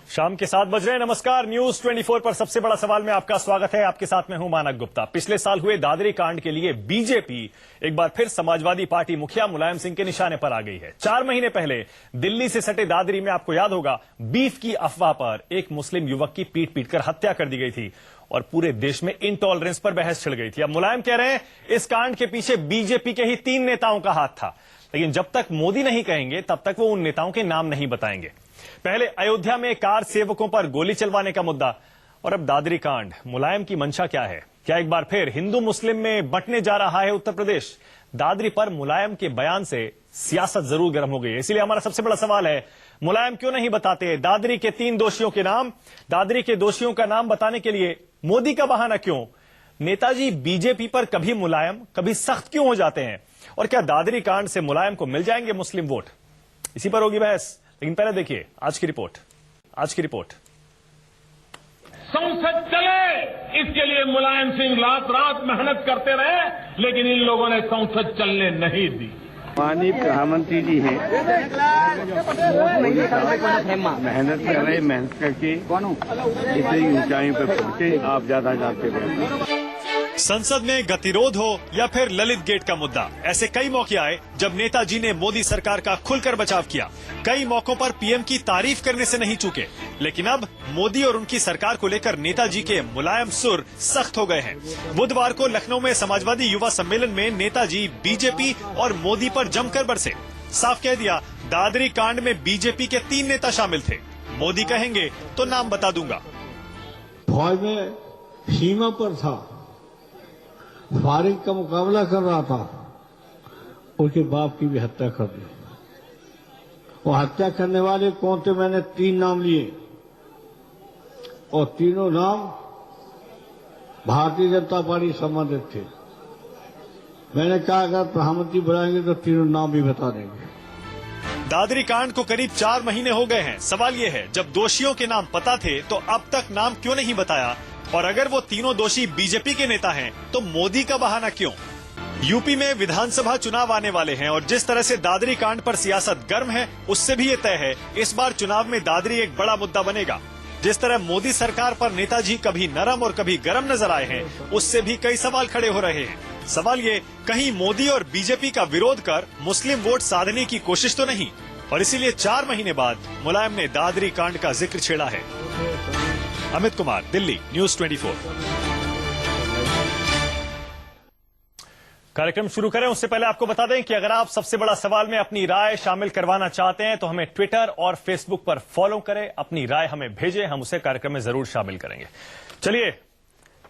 शाम के 7 बज रहे हैं। नमस्कार, न्यूज 24 पर सबसे बड़ा सवाल में आपका स्वागत है। आपके साथ में हूं मानक गुप्ता। पिछले साल हुए दादरी कांड के लिए बीजेपी एक बार फिर समाजवादी पार्टी मुखिया मुलायम सिंह के निशाने पर आ गई है। 4 महीने पहले दिल्ली से सटे दादरी में आपको याद होगा, बीफ की अफवाह पर एक मुस्लिम युवक की पीट पीटकर हत्या कर दी गई थी और पूरे देश में इंटॉलरेंस पर बहस छिड़ गई थी। अब मुलायम कह रहे हैं इस कांड के पीछे बीजेपी के ही 3 नेताओं का हाथ था, लेकिन जब तक मोदी नहीं कहेंगे तब तक वो उन नेताओं के नाम नहीं बताएंगे। पहले अयोध्या में कार सेवकों पर गोली चलवाने का मुद्दा और अब दादरी कांड। मुलायम की मंशा क्या है? क्या एक बार फिर हिंदू मुस्लिम में बंटने जा रहा है उत्तर प्रदेश? दादरी पर मुलायम के बयान से सियासत जरूर गर्म हो गई है। इसलिए हमारा सबसे बड़ा सवाल है, मुलायम क्यों नहीं बताते दादरी के 3 दोषियों के नाम? दादरी के दोषियों का नाम बताने के लिए मोदी का बहाना क्यों? नेताजी बीजेपी पर कभी मुलायम कभी सख्त क्यों हो जाते हैं? और क्या दादरी कांड से मुलायम को मिल जाएंगे मुस्लिम वोट? इसी पर होगी बहस, लेकिन पहले देखिए आज की रिपोर्ट। संसद चले, इसके लिए मुलायम सिंह रात रात मेहनत करते रहे, लेकिन इन लोगों ने संसद चलने नहीं दी। माननीय प्रधानमंत्री जी हैं, मेहनत कर रहे, मेहनत करके इतनी ऊंचाइयों पर पहुंचे, आप ज्यादा जानते हैं। संसद में गतिरोध हो या फिर ललित गेट का मुद्दा, ऐसे कई मौके आए जब नेताजी ने मोदी सरकार का खुलकर बचाव किया। कई मौकों पर पीएम की तारीफ करने से नहीं चूके, लेकिन अब मोदी और उनकी सरकार को लेकर नेताजी के मुलायम सुर सख्त हो गए हैं। बुधवार को लखनऊ में समाजवादी युवा सम्मेलन में नेताजी बीजेपी और मोदी पर जमकर बरसे। साफ कह दिया, दादरी कांड में बीजेपी के 3 नेता शामिल थे। मोदी कहेंगे तो नाम बता दूंगा। फौज में सीमा पर था, फारिग का मुकाबला कर रहा था, उसके बाप की भी हत्या कर दी। वो हत्या करने वाले कौन थे? मैंने 3 नाम लिए और तीनों नाम भारतीय जनता पार्टी संबंधित थे। मैंने कहा अगर प्रधानमंत्री बुलाएंगे तो तीनों नाम भी बता देंगे। दादरी कांड को करीब 4 महीने हो गए हैं। सवाल ये है, जब दोषियों के नाम पता थे तो अब तक नाम क्यों नहीं बताया? और अगर वो तीनों दोषी बीजेपी के नेता हैं तो मोदी का बहाना क्यों? यूपी में विधानसभा चुनाव आने वाले हैं और जिस तरह से दादरी कांड पर सियासत गर्म है, उससे भी ये तय है इस बार चुनाव में दादरी एक बड़ा मुद्दा बनेगा। जिस तरह मोदी सरकार पर नेताजी कभी नरम और कभी गरम नजर आए हैं, उससे भी कई सवाल खड़े हो रहे हैं। सवाल ये, कहीं मोदी और बीजेपी का विरोध कर मुस्लिम वोट साधने की कोशिश तो नहीं? और इसीलिए 4 महीने बाद मुलायम ने दादरी कांड का जिक्र छेड़ा है। अमित कुमार, दिल्ली, न्यूज 24। कार्यक्रम शुरू करें उससे पहले आपको बता दें कि अगर आप सबसे बड़ा सवाल में अपनी राय शामिल करवाना चाहते हैं तो हमें ट्विटर और फेसबुक पर फॉलो करें, अपनी राय हमें भेजें, हम उसे कार्यक्रम में जरूर शामिल करेंगे। चलिए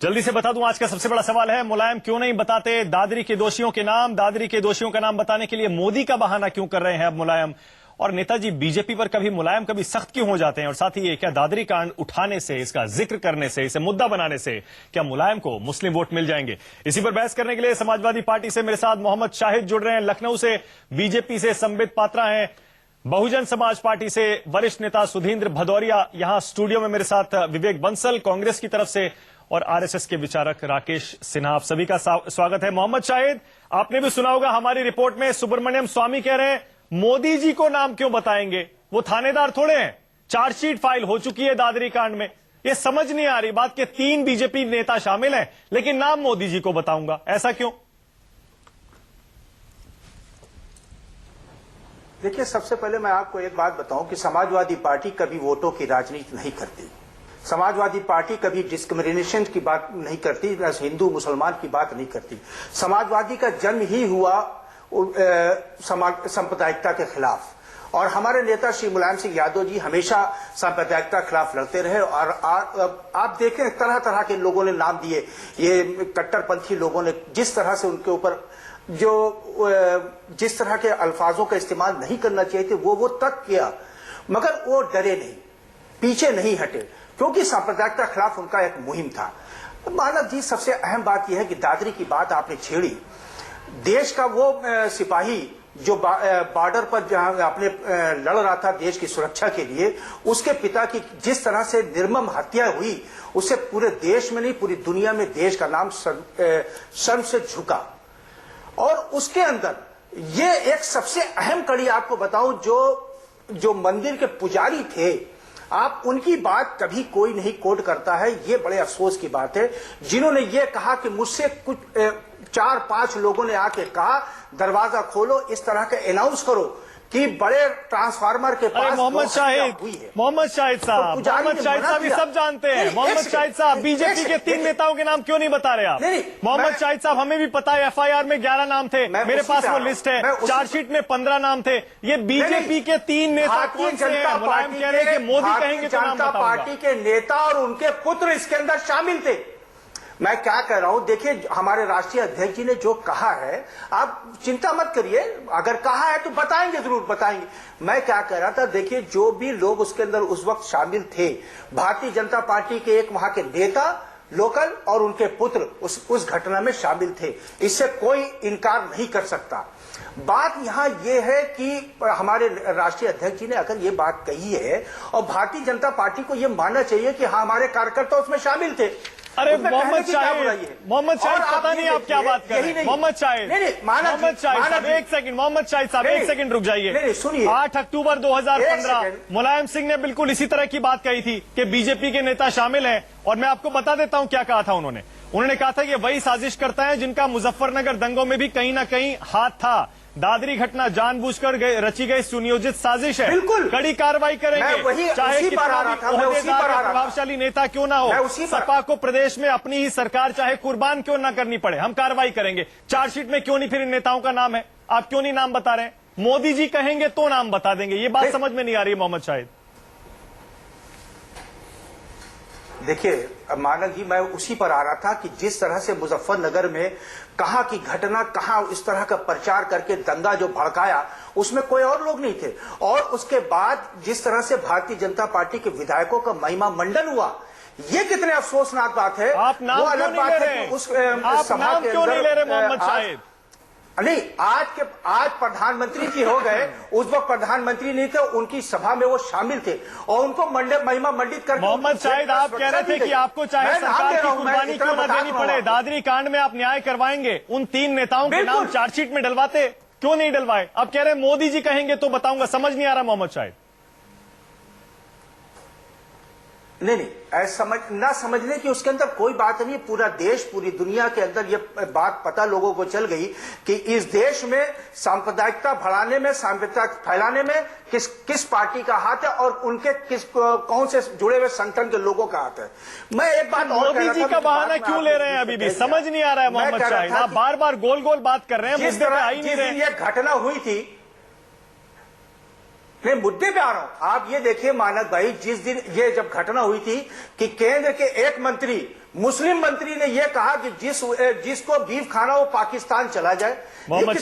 जल्दी से बता दूं, आज का सबसे बड़ा सवाल है, मुलायम क्यों नहीं बताते दादरी के दोषियों के नाम? दादरी के दोषियों का नाम बताने के लिए मोदी का बहाना क्यों कर रहे हैं अब मुलायम? और नेताजी बीजेपी पर कभी मुलायम कभी सख्त क्यों हो जाते हैं? और साथ ही ये, क्या दादरी कांड उठाने से, इसका जिक्र करने से, इसे मुद्दा बनाने से क्या मुलायम को मुस्लिम वोट मिल जाएंगे? इसी पर बहस करने के लिए समाजवादी पार्टी से मेरे साथ मोहम्मद शाहिद जुड़ रहे हैं, लखनऊ से बीजेपी से संबित पात्रा हैं, बहुजन समाज पार्टी से वरिष्ठ नेता सुधींद्र भदौरिया यहां स्टूडियो में मेरे साथ, विवेक बंसल कांग्रेस की तरफ से और आरएसएस के विचारक राकेश सिन्हा। आप सभी का स्वागत है। मोहम्मद शाहिद, आपने भी सुना होगा हमारी रिपोर्ट में सुब्रमण्यम स्वामी कह रहे हैं मोदी जी को नाम क्यों बताएंगे, वो थानेदार थोड़े हैं, चार्जशीट फाइल हो चुकी है दादरी कांड में। ये समझ नहीं आ रही बात कि 3 बीजेपी नेता शामिल हैं, लेकिन नाम मोदी जी को बताऊंगा, ऐसा क्यों? देखिए, सबसे पहले मैं आपको एक बात बताऊं कि समाजवादी पार्टी कभी वोटों की राजनीति नहीं करती। समाजवादी पार्टी कभी डिस्क्रिमिनेशन की बात नहीं करती, हिंदू मुसलमान की बात नहीं करती। समाजवादी का जन्म ही हुआ सांप्रदायिकता के खिलाफ, और हमारे नेता श्री मुलायम सिंह यादव जी हमेशा सांप्रदायिकता के खिलाफ लड़ते रहे। और आप देखें, तरह तरह के लोगों ने नाम दिए, ये कट्टरपंथी लोगों ने जिस तरह से उनके ऊपर जिस तरह के अल्फाजों का इस्तेमाल नहीं करना चाहिए थे वो तक किया, मगर वो डरे नहीं, पीछे नहीं हटे, क्योंकि सांप्रदायिकता के खिलाफ उनका एक मुहिम था। मानव जी, सबसे अहम बात यह है कि दादरी की बात आपने छेड़ी। देश का वो सिपाही जो बॉर्डर पर जहां अपने लड़ रहा था देश की सुरक्षा के लिए, उसके पिता की जिस तरह से निर्मम हत्या हुई, उससे पूरे देश में नहीं पूरी दुनिया में देश का नाम शर्म से झुका। और उसके अंदर ये एक सबसे अहम कड़ी आपको बताऊं, जो मंदिर के पुजारी थे आप उनकी बात कभी कोई नहीं कोट करता है। ये बड़े अफसोस की बात है। जिन्होंने ये कहा कि मुझसे कुछ 4-5 लोगों ने आके कहा दरवाजा खोलो, इस तरह का अनाउंस करो कि बड़े ट्रांसफार्मर के पास मोहम्मद शाहिद साहब, तो मोहम्मद शाहिद साहब ये सब जानते हैं। मोहम्मद शाहिद साहब, बीजेपी के 3 नेताओं के नाम क्यों नहीं बता रहे आप? मोहम्मद शाहिद साहब, हमें भी पता है एफआईआर में 11 नाम थे, मेरे पास वो लिस्ट है, चार्जशीट में 15 नाम थे। ये बीजेपी के 3 नेता कौन से हैं? मुलायम कह रहे हैं कि मोदी कहेंगे तो नाम बताऊंगा। पार्टी के नेता और उनके पुत्र इसके अंदर शामिल थे। मैं क्या कह रहा हूं, देखिए हमारे राष्ट्रीय अध्यक्ष जी ने जो कहा है, आप चिंता मत करिए, अगर कहा है तो बताएंगे, जरूर बताएंगे। मैं क्या कह रहा था, देखिए जो भी लोग उसके अंदर उस वक्त शामिल थे, भारतीय जनता पार्टी के एक वहां के नेता लोकल और उनके पुत्र उस घटना में शामिल थे, इससे कोई इनकार नहीं कर सकता। बात यहां यह है कि हमारे राष्ट्रीय अध्यक्ष जी ने अगर ये बात कही है और भारतीय जनता पार्टी को यह मानना चाहिए कि हाँ हमारे कार्यकर्ता उसमें शामिल थे। अरे मोहम्मद शाहिद, पता नहीं आप क्या बात कर रहे हैं। मोहम्मद शाहिद साहब एक सेकंड रुक जाइए। सुनिए, 8 अक्टूबर 2015 मुलायम सिंह ने बिल्कुल इसी तरह की बात कही थी कि बीजेपी के नेता शामिल हैं, और मैं आपको बता देता हूं क्या कहा था उन्होंने कहा था कि वही साजिश करता है जिनका मुजफ्फरनगर दंगों में भी कहीं ना कहीं हाथ था। दादरी घटना जानबूझकर रची गई सुनियोजित साजिश है, बिल्कुल कड़ी कार्रवाई करेंगे, चाहे कितना भी ओहदेदार या प्रभावशाली नेता क्यों ना हो। सपा को प्रदेश में अपनी ही सरकार चाहे कुर्बान क्यों ना करनी पड़े, हम कार्रवाई करेंगे। चार्जशीट में क्यों नहीं फिर इन नेताओं का नाम है? आप क्यों नहीं नाम बता रहे हैं? मोदी जी कहेंगे तो नाम बता देंगे। ये बात समझ में नहीं आ रही है मोहम्मद शाहिद। देखिए मानव जी, मैं उसी पर आ रहा था कि जिस तरह से मुजफ्फरनगर में कहा कि घटना कहां, इस तरह का प्रचार करके दंगा जो भड़काया उसमें कोई और लोग नहीं थे, और उसके बाद जिस तरह से भारतीय जनता पार्टी के विधायकों का महिमा मंडन हुआ, ये कितने अफसोसनाक बात है। आप नाम वो अलग बात है कि उस सभा के अंदर मोहम्मद शाहिद नहीं, आज प्रधानमंत्री जी हो गए, उस वक्त प्रधानमंत्री नहीं थे, उनकी सभा में वो शामिल थे और उनको महिमा मंडित करके। मोहम्मद शाहिद, आप कह रहे थे कि आपको चाहे सरकार की कुर्बानी क्यों न देनी पड़े, दादरी कांड में आप न्याय करवाएंगे। उन 3 नेताओं के नाम चार्जशीट में डलवाते, क्यों नहीं डलवाए? अब कह रहे हैं मोदी जी कहेंगे तो बताऊंगा। समझ नहीं आ रहा मोहम्मद शाहिद। नहीं, ना समझने की उसके अंदर कोई बात नहीं। पूरा देश, पूरी दुनिया के अंदर ये बात पता लोगों को चल गई कि इस देश में सांप्रदायिकता बढ़ाने में, सांप्रदायिकता फैलाने में किस पार्टी का हाथ है और उनके कौन से जुड़े हुए संगठन के लोगों का हाथ है। मैं एक बात और मोदी जी का बहाना क्यों ले रहे हैं? अभी भी समझ नहीं आ रहा है मोहम्मद शाहिद। आप बार बार गोल गोल बात कर रहे हैं, मुद्दे पे आ ही नहीं रहे। ये घटना हुई थी, मैं मुद्दे पे आ रहा हूं। आप ये देखिए मानक भाई, जिस दिन ये जब घटना हुई थी कि केंद्र के एक मंत्री, मुस्लिम मंत्री ने यह कहा कि जिसको बीफ खाना वो पाकिस्तान चला जाए। मोहम्मद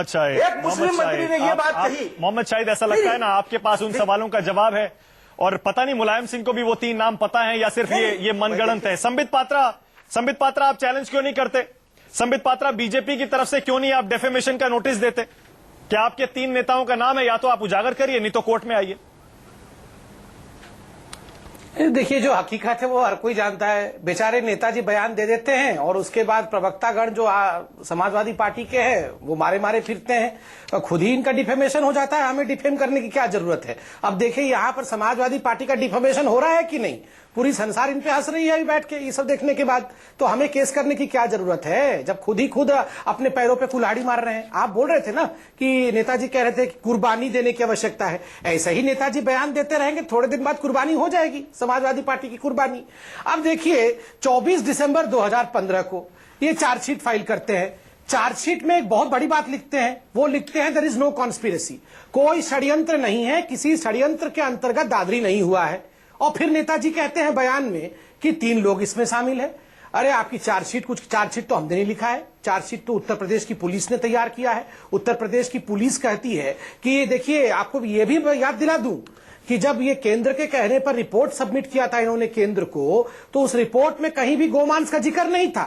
शाहिद, एक मुस्लिम मंत्री ने यह बात कही। मोहम्मद शाहिद, ऐसा लगता है ना आपके पास उन सवालों का जवाब है, और पता नहीं मुलायम सिंह को भी वो 3 नाम पता है या सिर्फ ये मनगढ़ंत है। संबित पात्रा आप चैलेंज क्यों नहीं करते? संबित पात्रा, बीजेपी की तरफ से क्यों नहीं आप डेफेमेशन का नोटिस देते? क्या आपके 3 नेताओं का नाम है? या तो आप उजागर करिए, नहीं तो कोर्ट में आइए। देखिए, जो हकीकत है वो हर कोई जानता है। बेचारे नेताजी बयान दे देते हैं और उसके बाद प्रवक्तागण जो समाजवादी पार्टी के हैं वो मारे मारे फिरते हैं, खुद ही इनका डिफेमेशन हो जाता है। हमें डिफेम करने की क्या जरूरत है? अब देखिए यहाँ पर समाजवादी पार्टी का डिफेमेशन हो रहा है कि नहीं? पूरी संसार इन पे हंस रही है अभी बैठ के, ये सब देखने के बाद। तो हमें केस करने की क्या जरूरत है जब खुद अपने पैरों पे कुल्हाड़ी मार रहे हैं? आप बोल रहे थे ना कि नेताजी कह रहे थे कि कुर्बानी देने की आवश्यकता है। ऐसे ही नेताजी बयान देते रहेंगे, थोड़े दिन बाद कुर्बानी हो जाएगी, समाजवादी पार्टी की कुर्बानी। अब देखिए 24 दिसंबर 2015 को ये चार्जशीट फाइल करते हैं। चार्जशीट में एक बहुत बड़ी बात लिखते हैं, वो लिखते हैं देयर इज नो कॉन्स्पिरेसी, कोई षड्यंत्र नहीं है, किसी षड्यंत्र के अंतर्गत दादरी नहीं हुआ है। और फिर नेताजी कहते हैं बयान में कि 3 लोग इसमें शामिल है। अरे आपकी चार्जशीट तो हमने नहीं लिखा है, चार्जशीट तो उत्तर प्रदेश की पुलिस ने तैयार किया है। उत्तर प्रदेश की पुलिस कहती है कि देखिए, आपको ये भी याद दिला दूं कि जब ये केंद्र के कहने पर रिपोर्ट सबमिट किया था इन्होंने केंद्र को, तो उस रिपोर्ट में कहीं भी गोमांस का जिक्र नहीं था।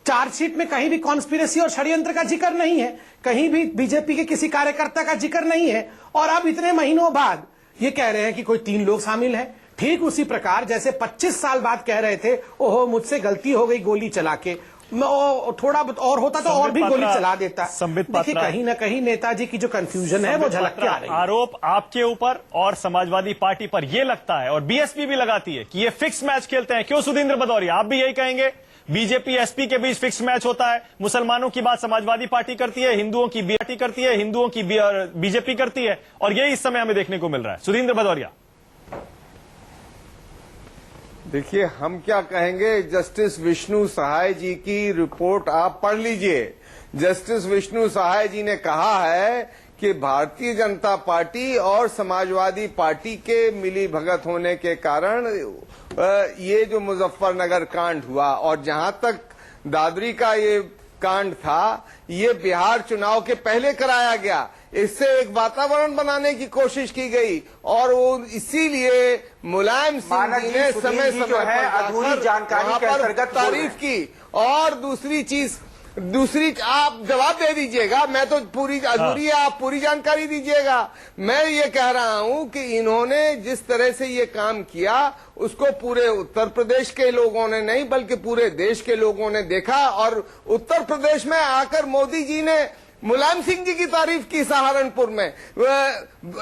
चार्जशीट में कहीं भी कॉन्स्पिरेसी और षड्यंत्र का जिक्र नहीं है, कहीं भी बीजेपी के किसी कार्यकर्ता का जिक्र नहीं है। और अब इतने महीनों बाद ये कह रहे हैं कि कोई 3 लोग शामिल हैं। ठीक उसी प्रकार जैसे 25 साल बाद कह रहे थे, ओहो मुझसे गलती हो गई गोली चला के, थोड़ा और होता तो और भी गोली चला देता। संबित देखिए, पात्रा, कहीं ना कहीं नेताजी की जो कंफ्यूजन है वो झलक के आ रही है। आरोप आपके ऊपर और समाजवादी पार्टी पर यह लगता है, और बीएसपी भी लगाती है कि ये फिक्स मैच खेलते हैं। क्यों सुधींद्र भदौरिया, आप भी यही कहेंगे? बीजेपी एसपी के बीच फिक्स मैच होता है, मुसलमानों की बात समाजवादी पार्टी करती है, हिंदुओं की बीजेपी करती है, हिंदुओं की बीजेपी करती है, और यही इस समय हमें देखने को मिल रहा है। सुधींद्र भदौरिया, देखिए, हम क्या कहेंगे, जस्टिस विष्णु सहाय जी की रिपोर्ट आप पढ़ लीजिए। जस्टिस विष्णु सहाय जी ने कहा है कि भारतीय जनता पार्टी और समाजवादी पार्टी के मिली भगत होने के कारण ये जो मुजफ्फरनगर कांड हुआ, और जहां तक दादरी का ये कांड था, ये बिहार चुनाव के पहले कराया गया। इससे एक वातावरण बनाने की कोशिश की गई, और वो इसीलिए मुलायम सिंह जी ने समय समय पर अधूरी जानकारी के अंतर्गत तारीफ की। और दूसरी आप जवाब दे दीजिएगा, मैं तो पूरी अधूरी है, आप पूरी जानकारी दीजिएगा। मैं ये कह रहा हूं कि इन्होंने जिस तरह से ये काम किया, उसको पूरे उत्तर प्रदेश के लोगों ने नहीं बल्कि पूरे देश के लोगों ने देखा। और उत्तर प्रदेश में आकर मोदी जी ने मुलायम सिंह जी की तारीफ की, सहारनपुर में,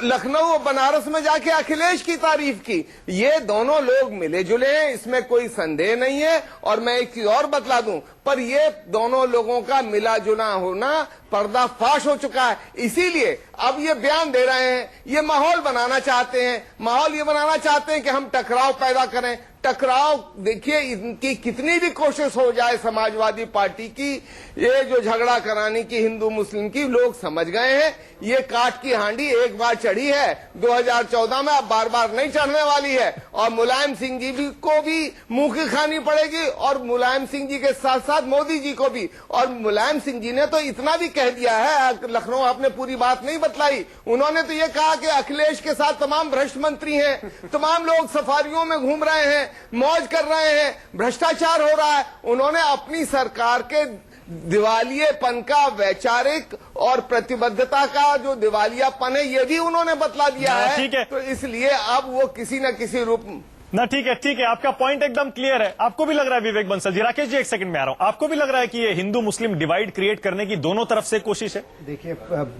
लखनऊ बनारस में जाके अखिलेश की तारीफ की। ये दोनों लोग मिले जुले हैं, इसमें कोई संदेह नहीं है। और मैं एक चीज और बतला दूं, पर ये दोनों लोगों का मिला जुला होना पर्दाफाश हो चुका है। इसीलिए अब ये बयान दे रहे हैं, ये माहौल बनाना चाहते हैं, माहौल ये बनाना चाहते हैं कि हम टकराव पैदा करें। टकराव, देखिए, इनकी कितनी भी कोशिश हो जाए समाजवादी पार्टी की, ये जो झगड़ा कराने की हिंदू मुस्लिम की, लोग समझ गए हैं ये काट की हांडी एक बार चढ़ी है 2014 में, अब बार बार नहीं चढ़ने वाली है। और मुलायम सिंह जी को भी मुंह की खानी पड़ेगी, और मुलायम सिंह जी के साथ साथ मोदी जी को भी। और मुलायम सिंह जी ने तो इतना भी कह दिया है, लखनऊ आपने पूरी बात नहीं बतलाई, उन्होंने तो ये कहा कि अखिलेश के साथ तमाम भ्रष्ट मंत्री हैं, तमाम लोग सफारियों में घूम रहे हैं, मौज कर रहे हैं, भ्रष्टाचार हो रहा है। उन्होंने अपनी सरकार के दिवालियेपन का, वैचारिक और प्रतिबद्धता का जो दिवालियापन है, ये भी उन्होंने बतला दिया है। ठीक है, तो इसलिए अब वो किसी न किसी रूप ना, ठीक है, आपका पॉइंट एकदम क्लियर है। आपको भी लग रहा है, विवेक बंसल जी, राकेश जी एक सेकंड में आ रहा हूं, आपको भी लग रहा है कि ये हिंदू मुस्लिम डिवाइड क्रिएट करने की दोनों तरफ से कोशिश है? देखिए,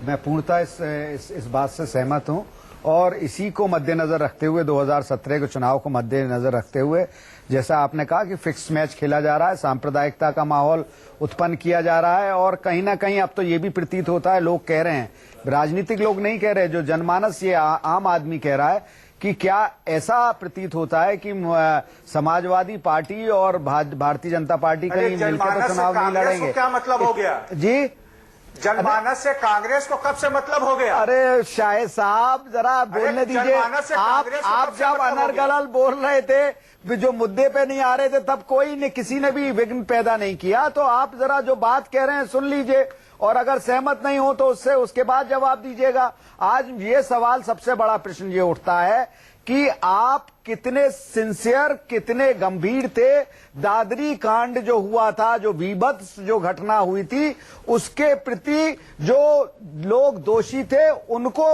मैं पूर्णतः इस बात से सहमत हूं, और इसी को मद्देनजर रखते हुए 2017 के चुनाव को मद्देनजर रखते हुए, जैसा आपने कहा कि फिक्स मैच खेला जा रहा है, सांप्रदायिकता का माहौल उत्पन्न किया जा रहा है। और कहीं ना कहीं अब तो ये भी प्रतीत होता है, लोग कह रहे हैं, राजनीतिक लोग नहीं कह रहे, जो जनमानस, ये आम आदमी कह रहा है कि क्या ऐसा प्रतीत होता है कि समाजवादी पार्टी और भारतीय जनता पार्टी कहीं मिलकर तो चुनाव नहीं लड़ेंगे? क्या मतलब हो गया जी? जनमानस से कांग्रेस को कब से मतलब हो गया? अरे शाहिद साहब, जरा बोलने दीजिए। आप जब अनर्गल बोल रहे थे, जो मुद्दे पे नहीं आ रहे थे, तब कोई ने, किसी ने भी विघ्न पैदा नहीं किया। तो आप जरा जो बात कह रहे हैं सुन लीजिए, और अगर सहमत नहीं हो तो उसके बाद जवाब दीजिएगा। आज ये सवाल, सबसे बड़ा प्रश्न ये उठता है कि आप कितने सिंसियर, कितने गंभीर थे। दादरी कांड जो हुआ था, जो विभत्स जो घटना हुई थी, उसके प्रति जो लोग दोषी थे उनको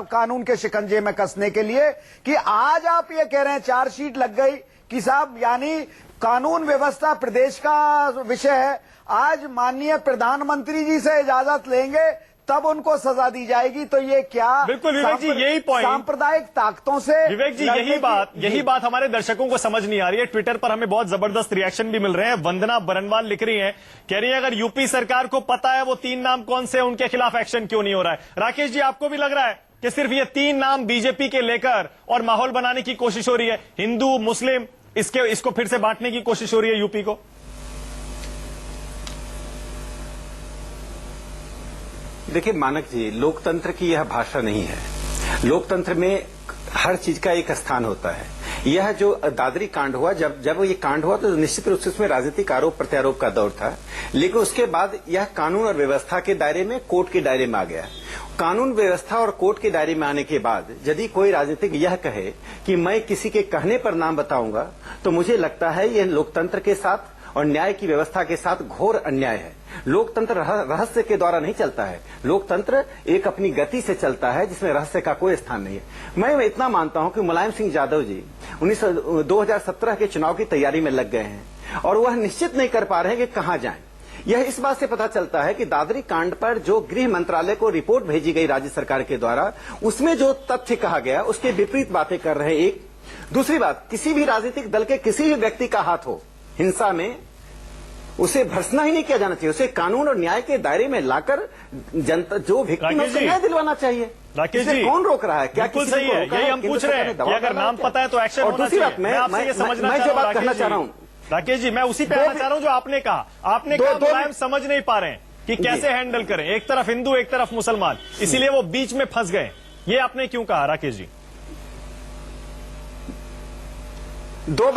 कानून के शिकंजे में कसने के लिए, कि आज आप ये कह रहे हैं चार्जशीट लग गई कि साहब, यानी कानून व्यवस्था प्रदेश का विषय है। आज माननीय प्रधानमंत्री जी से इजाजत लेंगे तब उनको सजा दी जाएगी। तो ये क्या? बिल्कुल विवेक जी, यही पॉइंट, सांप्रदायिक ताकतों से, विवेक जी यही बात हमारे दर्शकों को समझ नहीं आ रही है। ट्विटर पर हमें बहुत जबरदस्त रिएक्शन भी मिल रहे हैं। वंदना बरनवाल लिख रही हैं, कह रही है अगर यूपी सरकार को पता है वो 3 नाम कौन से, उनके खिलाफ एक्शन क्यों नहीं हो रहा है? राकेश जी, आपको भी लग रहा है कि सिर्फ ये 3 नाम बीजेपी के लेकर और माहौल बनाने की कोशिश हो रही है, हिंदू मुस्लिम इसको फिर से बांटने की कोशिश हो रही है यूपी को? देखिए मानक जी, लोकतंत्र की यह भाषा नहीं है। लोकतंत्र में हर चीज का एक स्थान होता है। यह जो दादरी कांड हुआ, जब ये कांड हुआ तो निश्चित रूप से उसमें राजनीतिक आरोप प्रत्यारोप का दौर था, लेकिन उसके बाद यह कानून और व्यवस्था के दायरे में, कोर्ट के दायरे में आ गया। कानून व्यवस्था और कोर्ट के दायरे में आने के बाद यदि कोई राजनीतिक यह कहे कि मैं किसी के कहने पर नाम बताऊंगा, तो मुझे लगता है यह लोकतंत्र के साथ और न्याय की व्यवस्था के साथ घोर अन्याय है। लोकतंत्र रहस्य के द्वारा नहीं चलता है, लोकतंत्र एक अपनी गति से चलता है जिसमें रहस्य का कोई स्थान नहीं है। मैं इतना मानता हूं कि मुलायम सिंह यादव जी 2017 के चुनाव की तैयारी में लग गए हैं और वह निश्चित नहीं कर पा रहे हैं कि कहां जाएं। यह इस बात से पता चलता है कि दादरी कांड पर जो गृह मंत्रालय को रिपोर्ट भेजी गई राज्य सरकार के द्वारा, उसमें जो तथ्य कहा गया उसके विपरीत बातें कर रहे हैं। एक दूसरी बात, किसी भी राजनीतिक दल के किसी भी व्यक्ति का हाथ हो हिंसा में, उसे भर्सना ही नहीं किया जाना चाहिए, उसे कानून और न्याय के दायरे में लाकर जनता जो विक्टिम है उसे न्याय दिलवाना चाहिए। राकेश जी, कौन रोक रहा है? क्या बिल्कुल सही है, यही हम पूछ रहे हैं कि अगर नाम पता है तो एक्शन होना चाहिए। मैं आपसे ये समझना जो बात कहना चाह रहा हूं राकेश जी, मैं उसी पे आना चाह रहा हूं जो आपने कहा। आपने कहा मुलायम समझ नहीं पा रहे हैं कि कैसे हैंडल करें, एक तरफ हिंदू एक तरफ मुसलमान, इसीलिए वो बीच में फंस गए। ये आपने क्यों कहा राकेश जी? दो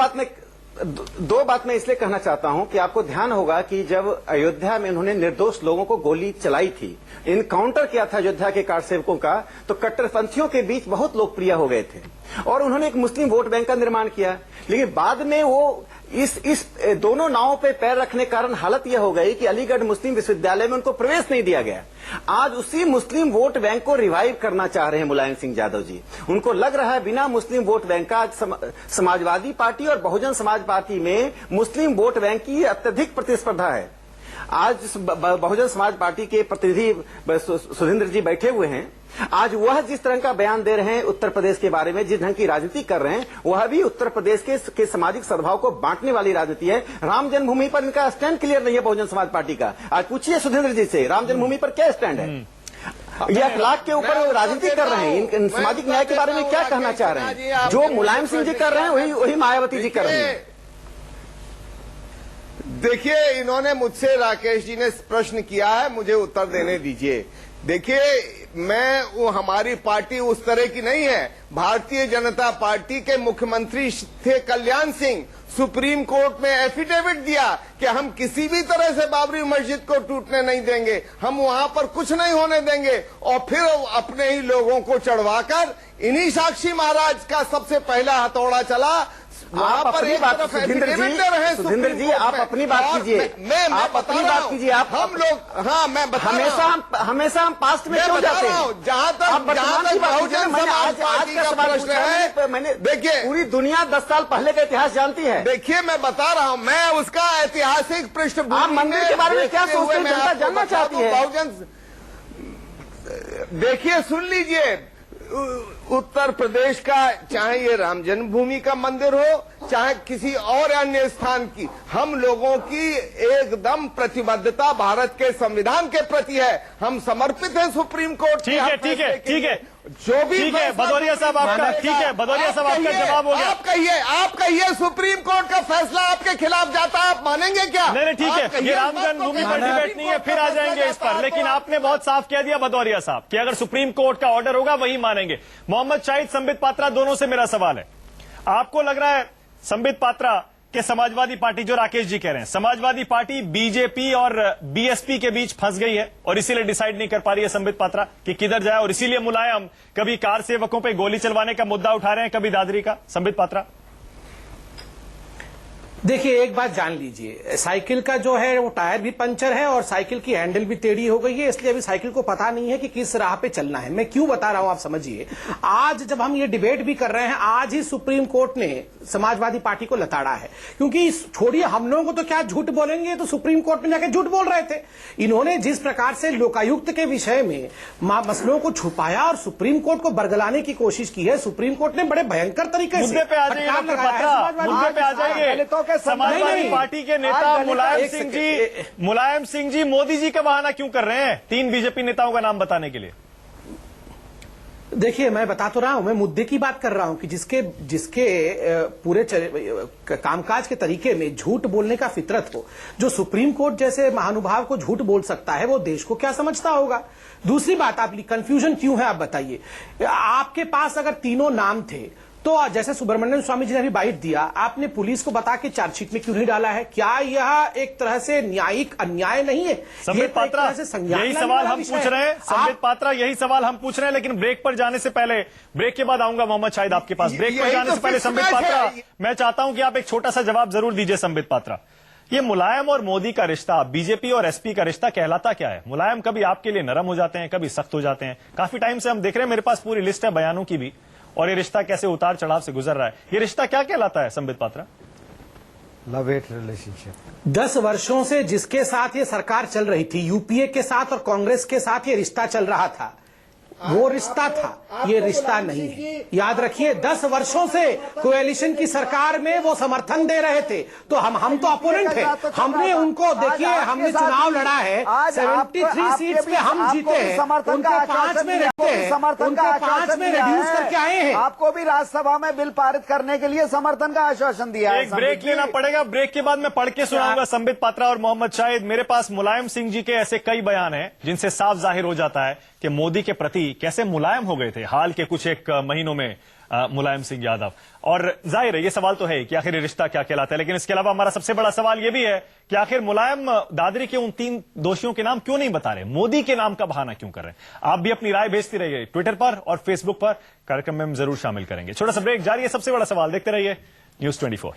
बात मैं इसलिए कहना चाहता हूं कि आपको ध्यान होगा कि जब अयोध्या में उन्होंने निर्दोष लोगों को गोली चलाई थी, इनकाउंटर किया था अयोध्या के कार सेवकों का, तो कट्टरपंथियों के बीच बहुत लोकप्रिय हो गए थे और उन्होंने एक मुस्लिम वोट बैंक का निर्माण किया। लेकिन बाद में वो इस दोनों नावों पे पैर रखने के कारण हालत यह हो गई कि अलीगढ़ मुस्लिम विश्वविद्यालय में उनको प्रवेश नहीं दिया गया। आज उसी मुस्लिम वोट बैंक को रिवाइव करना चाह रहे हैं मुलायम सिंह यादव जी। उनको लग रहा है बिना मुस्लिम वोट बैंक का समाजवादी पार्टी और बहुजन समाज पार्टी में मुस्लिम वोट बैंक की अत्यधिक प्रतिस्पर्धा है। आज बहुजन समाज पार्टी के प्रतिनिधि सुधींद्र जी बैठे हुए हैं, आज वह जिस तरह का बयान दे रहे हैं उत्तर प्रदेश के बारे में, जिस ढंग की राजनीति कर रहे हैं, वह भी उत्तर प्रदेश के सामाजिक सद्भाव को बांटने वाली राजनीति है। राम जन्मभूमि पर इनका स्टैंड क्लियर नहीं है बहुजन समाज पार्टी का। आज पूछिए सुधींद्र जी से, राम जन्मभूमि पर क्या स्टैंड है? ये अखलाक के ऊपर राजनीति कर रहे हैं, इन सामाजिक न्याय के बारे में क्या कहना चाह रहे हैं? जो मुलायम सिंह जी कर रहे हैं वही मायावती जी कर रही है। देखिए, इन्होंने मुझसे, राकेश जी ने प्रश्न किया है, मुझे उत्तर देने दीजिए। देखिए, मैं हमारी पार्टी उस तरह की नहीं है। भारतीय जनता पार्टी के मुख्यमंत्री थे कल्याण सिंह, सुप्रीम कोर्ट में एफिडेविट दिया कि हम किसी भी तरह से बाबरी मस्जिद को टूटने नहीं देंगे, हम वहां पर कुछ नहीं होने देंगे। और फिर अपने ही लोगों को चढ़वाकर इन्हीं साक्षी महाराज का सबसे पहला हथौड़ा चला। आप अपनी बात, सुधींद्र जी आप अपनी बात कीजिए, आप अपनी बात कीजिए। आप हम लोग, हाँ मैं बता हमेशा हम पास्ट में क्यों जाते हैं? जहां तक बहुजन समाज पार्टी का प्रश्न है, मैंने देखिए पूरी दुनिया 10 साल पहले का इतिहास जानती है। देखिए, मैं बता रहा हूं, मैं उसका ऐतिहासिक पृष्ठभूमि, आप मंदिर के बारे में क्या सोचते हैं, जनता जानना चाहती है। बहुजन, देखिए सुन लीजिए, उत्तर प्रदेश का चाहे ये राम जन्मभूमि का मंदिर हो, चाहे किसी और अन्य स्थान की, हम लोगों की एकदम प्रतिबद्धता भारत के संविधान के प्रति है। हम समर्पित हैं सुप्रीम कोर्ट। ठीक है, ठीक है, ठीक है, जो भी ठीक है भदौरिया साहब आपका, ठीक है भदौरिया साहब आपका जवाब हो गया। आप कहिए सुप्रीम कोर्ट का फैसला आपके खिलाफ जाता है, आप मानेंगे क्या? नहीं, ठीक है, ये राम जन्मभूमि पर डिबेट नहीं है, फिर आ जाएंगे इस पर। लेकिन आपने बहुत साफ कह दिया भदौरिया साहब कि अगर सुप्रीम कोर्ट का ऑर्डर होगा वही मानेंगे। मोहम्मद शाहिद, संबित पात्रा, दोनों से मेरा सवाल है, आपको लग रहा है संबित पात्रा के समाजवादी पार्टी, जो राकेश जी कह रहे हैं, समाजवादी पार्टी बीजेपी और बीएसपी के बीच फंस गई है और इसीलिए डिसाइड नहीं कर पा रही है संबित पात्रा कि किधर जाए, और इसीलिए मुलायम कभी कार सेवकों पे गोली चलवाने का मुद्दा उठा रहे हैं, कभी दादरी का? संबित पात्रा, देखिए एक बात जान लीजिए, साइकिल का जो है वो टायर भी पंचर है और साइकिल की हैंडल भी टेढ़ी हो गई है, इसलिए अभी साइकिल को पता नहीं है कि किस राह पे चलना है। मैं क्यों बता रहा हूं आप समझिए। आज जब हम ये डिबेट भी कर रहे हैं, आज ही सुप्रीम कोर्ट ने समाजवादी पार्टी को लताड़ा है, क्योंकि छोड़िए हम लोगों को तो क्या झूठ बोलेंगे, तो सुप्रीम कोर्ट में जाकर झूठ बोल रहे थे। इन्होंने जिस प्रकार से लोकायुक्त के विषय में मसलों को छुपाया और सुप्रीम कोर्ट को बरगलाने की कोशिश की है, सुप्रीम कोर्ट ने बड़े भयंकर तरीके से मुद्दे पे आ जाइए। समाजवादी पार्टी के नेता मुलायम सिंह जी मोदी जी का बहाना क्यों कर रहे हैं 3 बीजेपी नेताओं का नाम बताने के लिए? देखिए मैं बता तो रहा हूं, मैं मुद्दे की बात कर रहा हूं कि जिसके पूरे कामकाज के तरीके में झूठ बोलने का फितरत हो, जो सुप्रीम कोर्ट जैसे महानुभाव को झूठ बोल सकता है, वो देश को क्या समझता होगा। दूसरी बात, आप कंफ्यूजन क्यों है आप बताइए। आपके पास अगर तीनों नाम थे तो जैसे सुब्रमण्यम स्वामी जी ने अभी बाइट दिया, आपने पुलिस को बता के चार्जशीट में क्यों नहीं डाला है? क्या यह एक तरह से न्यायिक अन्याय नहीं है? संबित पात्रा, यही सवाल हम पूछ रहे हैं। संबित पात्रा, यही सवाल हम पूछ रहे हैं, लेकिन ब्रेक पर जाने से पहले, ब्रेक के बाद आऊंगा मोहम्मद शाहिद आपके पास। ब्रेक पर जाने से पहले संबित पात्रा, मैं चाहता हूं कि आप एक छोटा सा जवाब जरूर दीजिए। संबित पात्रा, ये मुलायम और मोदी का रिश्ता, बीजेपी और एसपी का रिश्ता कहलाता क्या है? मुलायम कभी आपके लिए नरम हो जाते हैं, कभी सख्त हो जाते हैं। काफी टाइम से हम देख रहे हैं, मेरे पास पूरी लिस्ट है बयानों की भी, और ये रिश्ता कैसे उतार चढ़ाव से गुजर रहा है। ये रिश्ता क्या कहलाता है Sambit Patra? Love hate relationship. 10 वर्षों से जिसके साथ ये सरकार चल रही थी, यूपीए के साथ और कांग्रेस के साथ ये रिश्ता चल रहा था, वो रिश्ता था, ये रिश्ता नहीं है। याद रखिए, 10 वर्षों से कोएलिशन की सरकार में वो समर्थन दे रहे थे, तो हम तो अपोनेंट थे। हमने उनको, देखिए, हमने चुनाव लड़ा है, 73 सीट्स पे हम जीते हैं, उनके 5 में रहते हैं, उनके 5 में रिड्यूस करके आए हैं। आपको भी राज्यसभा में बिल पारित करने के लिए समर्थन का आश्वासन दिया है। एक ब्रेक लेना पड़ेगा, ब्रेक के बाद मैं पढ़ के सुनाऊंगा संबित पात्रा और मोहम्मद शाहिद। मेरे पास मुलायम सिंह जी के ऐसे कई बयान हैं जिनसे साफ जाहिर हो जाता है कि मोदी के प्रति कैसे मुलायम हो गए थे हाल के कुछ एक महीनों में मुलायम सिंह यादव। और जाहिर है ये सवाल तो है कि आखिर ये रिश्ता क्या कहलाता है, लेकिन इसके अलावा हमारा सबसे बड़ा सवाल ये भी है कि आखिर मुलायम दादरी के उन 3 दोषियों के नाम क्यों नहीं बता रहे, मोदी के नाम का बहाना क्यों कर रहे हैं? आप भी अपनी राय भेजती रहिए ट्विटर पर और फेसबुक पर, कार्यक्रम में हम जरूर शामिल करेंगे। छोटा सा ब्रेक जारी है, सबसे बड़ा सवाल देखते रहिए न्यूज 24।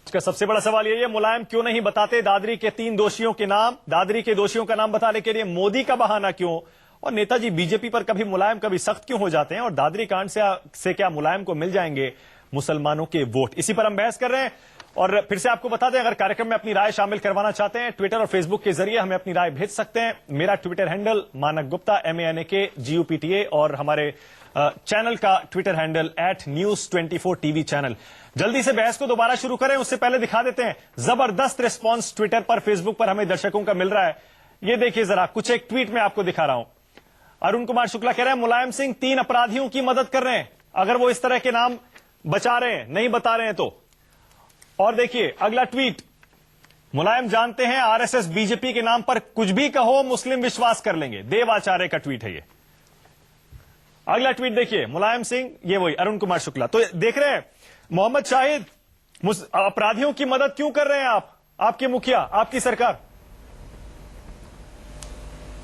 इसका सबसे बड़ा सवाल यही है, मुलायम क्यों नहीं बताते दादरी के 3 दोषियों के नाम? दादरी के दोषियों का नाम बताने के लिए मोदी का बहाना क्यों? और नेताजी बीजेपी पर कभी मुलायम कभी सख्त क्यों हो जाते हैं? और दादरी कांड से क्या मुलायम को मिल जाएंगे मुसलमानों के वोट? इसी पर हम बहस कर रहे हैं। और फिर से आपको बता दें, अगर कार्यक्रम में अपनी राय शामिल करवाना चाहते हैं, ट्विटर और फेसबुक के जरिए हमें अपनी राय भेज सकते हैं। मेरा ट्विटर हैंडल मानक गुप्ता MANKGUPTA और हमारे चैनल का Twitter handle @News24 TV channel. जल्दी से बहस को दोबारा शुरू करें, उससे पहले दिखा देते हैं जबरदस्त रिस्पांस ट्विटर पर, फेसबुक पर हमें दर्शकों का मिल रहा है। ये देखिए जरा, कुछ एक ट्वीट में आपको दिखा रहा हूं। अरुण कुमार शुक्ला कह रहे हैं मुलायम सिंह 3 अपराधियों की मदद कर रहे हैं, अगर वो इस तरह के नाम बचा रहे हैं, नहीं बता रहे हैं तो। और देखिए अगला ट्वीट, मुलायम जानते हैं RSS बीजेपी के नाम पर कुछ भी कहो मुस्लिम विश्वास कर लेंगे, देव आचार्य का ट्वीट है ये। अगला ट्वीट देखिए, मुलायम सिंह, ये वही अरुण कुमार शुक्ला। तो देख रहे हैं मोहम्मद शाहिद, अपराधियों की मदद क्यों कर रहे हैं आप, आपके मुखिया, आपकी सरकार?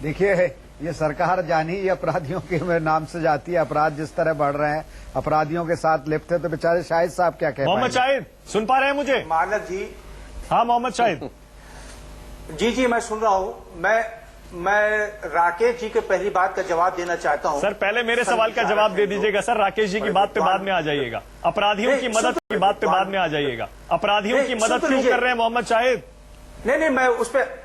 देखिए, ये सरकार जानी ही अपराधियों के नाम से जाती है। अपराध जिस तरह बढ़ रहे हैं, अपराधियों के साथ लिप्त है, तो बेचारे शाहिद साहब क्या कह मोहम्मद शाहिद सुन पा रहे हैं मुझे? मानक जी। हाँ मोहम्मद शाहिद। जी मैं सुन रहा हूं। मैं राकेश जी के पहली बात का जवाब देना चाहता हूं। सर पहले मेरे सवाल का जवाब दे दीजिएगा सर, राकेश जी की बात पे बाद में आ जाइएगा। अपराधियों की मदद की बात पे बाद में आ जाइएगा। अपराधियों की मदद क्यों कर रहे हैं मोहम्मद शाहिद? नहीं, मैं उस पर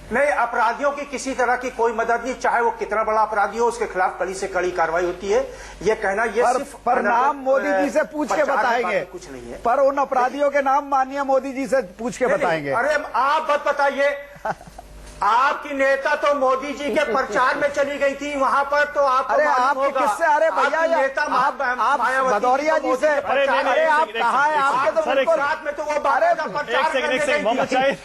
नहीं, अपराधियों की किसी तरह की कोई मदद नहीं, चाहे वो कितना बड़ा अपराधी हो, उसके खिलाफ कड़ी से कड़ी कार्रवाई होती है। ये कहना ये सिर्फ पर नाम मोदी जी से पूछ के बताएंगे, कुछ नहीं है। पर उन अपराधियों के नाम माननीय मोदी जी से पूछ के बताएंगे। अरे आप मत बताइए, आपकी नेता तो मोदी जी के प्रचार में चली गई थी वहां पर, तो आपको अरे आपके किससे? अरे भैया आप भदौरिया जी से, अरे आप कहा है आपके तो बिल्कुल रात में तो वो एक सेकंड मोहम्मद शाहिद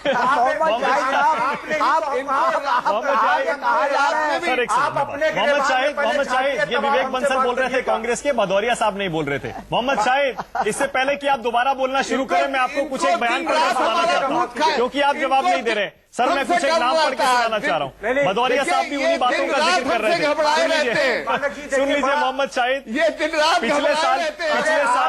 मोहम्मद शाहिद ये विवेक बंसल बोल रहे थे कांग्रेस के, भदौरिया साहब नहीं बोल रहे थे। मोहम्मद शाहिद, इससे पहले कि आप दोबारा बोलना शुरू करें, मैं आपको कुछ एक बयान करना सुनाना चाहता हूँ, क्योंकि आप जवाब नहीं दे रहे। सर मैं कुछ एक नाम पढ़ के सुनाना चाह रहा हूँ। भदौरिया साहब भी उन्हीं बातों का जिक्र कर रहे थे। सुन लीजिए मोहम्मद शाहिद, पिछले साल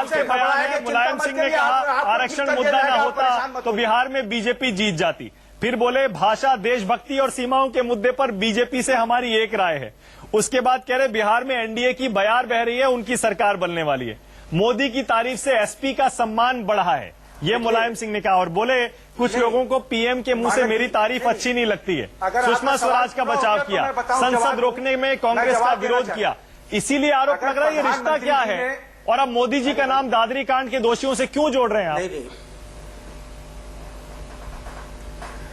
के बयान है, मुलायम सिंह ने कहा आरक्षण मुद्दा न होता तो बिहार में बीजेपी जीत जाती। फिर बोले भाषा, देशभक्ति और सीमाओं के मुद्दे पर बीजेपी से हमारी एक राय है। उसके बाद कह रहे बिहार में एनडीए की बयार बह रही है, उनकी सरकार बनने वाली है। मोदी की तारीफ से एसपी का सम्मान बढ़ा है, ये मुलायम सिंह ने कहा। और बोले कुछ लोगों को पीएम के मुंह से मेरी तारीफ अच्छी नहीं लगती है। सुषमा स्वराज का बचाव किया, संसद रोकने में कांग्रेस का विरोध किया, इसीलिए आरोप लग रहा है ये रिश्ता क्या है। और अब मोदी जी का नाम दादरी कांड के दोषियों से क्यों जोड़ रहे हैं आप?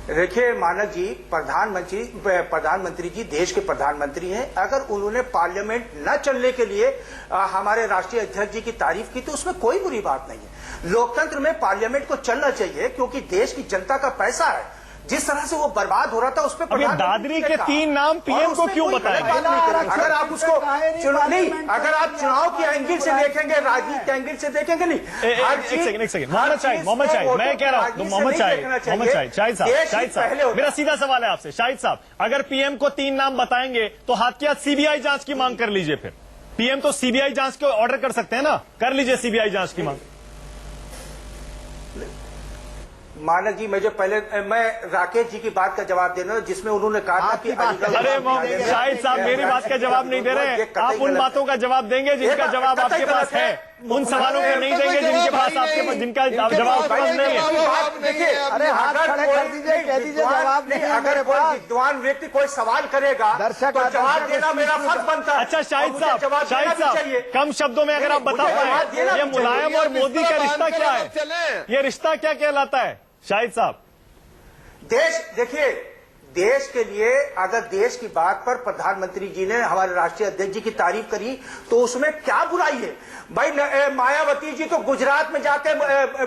देखिए मानक जी, प्रधानमंत्री जी देश के प्रधानमंत्री हैं। अगर उन्होंने पार्लियामेंट न चलने के लिए हमारे राष्ट्रीय अध्यक्ष जी की तारीफ की, तो उसमें कोई बुरी बात नहीं है। लोकतंत्र में पार्लियामेंट को चलना चाहिए, क्योंकि देश की जनता का पैसा है। जिस तरह से वो बर्बाद हो रहा था उस पर दादरी के 3 नाम पीएम को क्यों बताएंगे? अगर आप उसको नहीं, अगर आप चुनाव के एंगल से देखेंगे, राजनीति के एंगल से देखेंगे नहीं। एक सेकंड मोहम्मद शाहिद मैं कह रहा हूं, मोहम्मद शाहिद साहब मेरा सीधा सवाल है आपसे। शाहिद साहब, अगर पीएम को 3 नाम बताएंगे तो हाथ के हाथ सीबीआई जांच की मांग कर लीजिए। फिर पीएम तो सीबीआई जांच को ऑर्डर कर सकते हैं ना, कर लीजिए सीबीआई जांच की मांग। मानक जी, मैं राकेश जी की बात का जवाब देना जिसमें उन्होंने कहा था कि अरे शाहिद साहब मेरी बात का जवाब नहीं दे रहे, आप उन बातों का जवाब देंगे जिनका जवाब आपके पास है, उन सवालों का नहीं देंगे जिनके पास आपके पास जिनका जवाब नहीं है। देखिए, अरे हाथ खड़े कर दीजिए, कह दीजिए जवाब नहीं। अगर कोई विद्वान व्यक्ति कोई सवाल करेगा तो जवाब देना मेरा फर्ज बनता है। अच्छा शाहिद साहब, कम शब्दों में अगर आप बता पाए ये मुलायम और मोदी का रिश्ता क्या है, ये रिश्ता क्या कहलाता है शाहिद साहब? देखिए, देश के लिए अगर देश की बात पर प्रधानमंत्री जी ने हमारे राष्ट्रीय अध्यक्ष जी की तारीफ करी तो उसमें क्या बुराई है भाई? मायावती जी तो गुजरात में जाके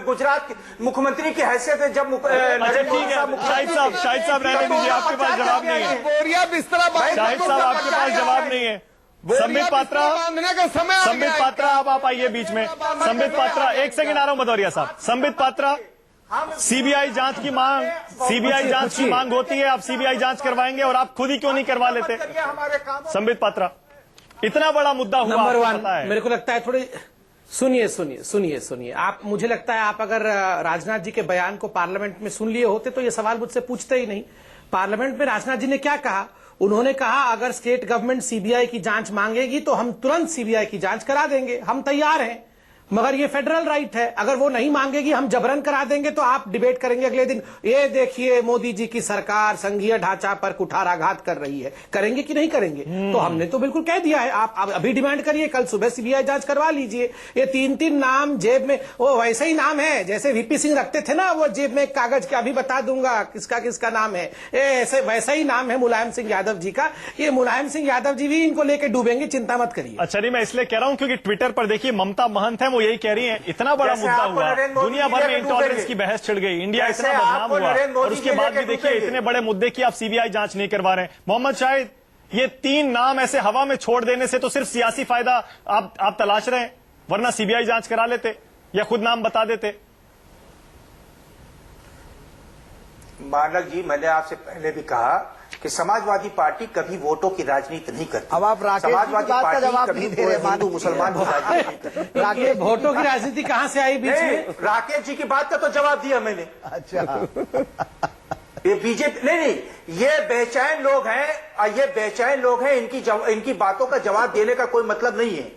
गुजरात मुख्यमंत्री की हैसियत है जब अच्छा ठीक है शाहिद साहब रहने दीजिए, आपके पास जवाब नहीं है। बोरिया बिस्तरा शाहिद साहब आपके पास जवाब नहीं है। संबित पात्रा आप आइए बीच में। संबित पात्रा, एक सेकंड आ रहा हूं भदौरिया साहब। संबित पात्रा, सीबीआई जांच की मांग होती है, आप सीबीआई जांच करवाएंगे और आप खुद ही क्यों नहीं करवा लेते? संबित पात्रा, इतना बड़ा मुद्दा हुआ, नंबर वन, मेरे को लगता है थोड़ी सुनिए आप, मुझे लगता है आप अगर राजनाथ जी के बयान को पार्लियामेंट में सुन लिए होते तो ये सवाल मुझसे पूछते ही नहीं। पार्लियामेंट में राजनाथ जी ने क्या कहा? उन्होंने कहा अगर स्टेट गवर्नमेंट सीबीआई की जांच मांगेगी तो हम तुरंत सीबीआई की जांच करा देंगे, हम तैयार हैं, मगर ये फेडरल राइट है, अगर वो नहीं मांगेगी हम जबरन करा देंगे। तो आप डिबेट करेंगे अगले दिन, ये देखिए मोदी जी की सरकार संघीय ढांचा पर कुठाराघात कर रही है, करेंगे कि नहीं करेंगे? तो हमने तो बिल्कुल कह दिया है, आप अभी डिमांड करिए, कल सुबह सीबीआई जांच करवा लीजिए। ये 3 नाम जेब में, वो वैसे ही नाम है जैसे वीपी सिंह रखते थे ना, वो जेब में एक कागज का, अभी बता दूंगा किसका किसका नाम है, ऐसे वैसा ही नाम है मुलायम सिंह यादव जी का। ये मुलायम सिंह यादव जी भी इनको लेकर डूबेंगे, चिंता मत करिए। अच्छा नहीं, मैं इसलिए कह रहा हूं क्योंकि ट्विटर पर देखिए ममता महंत है, वो यही कह रही है, इतना बड़ा मुद्दा हुआ, दुनिया भर में इंटॉलरेंस की बहस छिड़ गई, इंडिया इतना बदनाम हुआ और उसके बाद भी देखिए इतने बड़े मुद्दे की आप सीबीआई जांच नहीं करवा रहे हैं। मोहम्मद शाहिद, ये 3 नाम ऐसे हवा में छोड़ देने से तो सिर्फ सियासी फायदा आप तलाश रहे हैं, वरना सीबीआई जांच करा लेते या खुद नाम बता देते। मानक जी, मैंने आपसे पहले भी कहा कि समाजवादी पार्टी कभी वोटों की राजनीति नहीं करती। अब आप राकेश समाजवादी बात का पार्टी जवाब कभी नहीं दे रहे, हिंदू मुसलमान की राजनीति नहीं करती। राकेश, वोटों की राजनीति कहां से आई बीच में? राकेश जी की बात का तो जवाब दिया मैंने। अच्छा ये बीजेपी नहीं, ये बेचैन लोग हैं, इनकी बातों का जवाब देने का कोई मतलब नहीं है।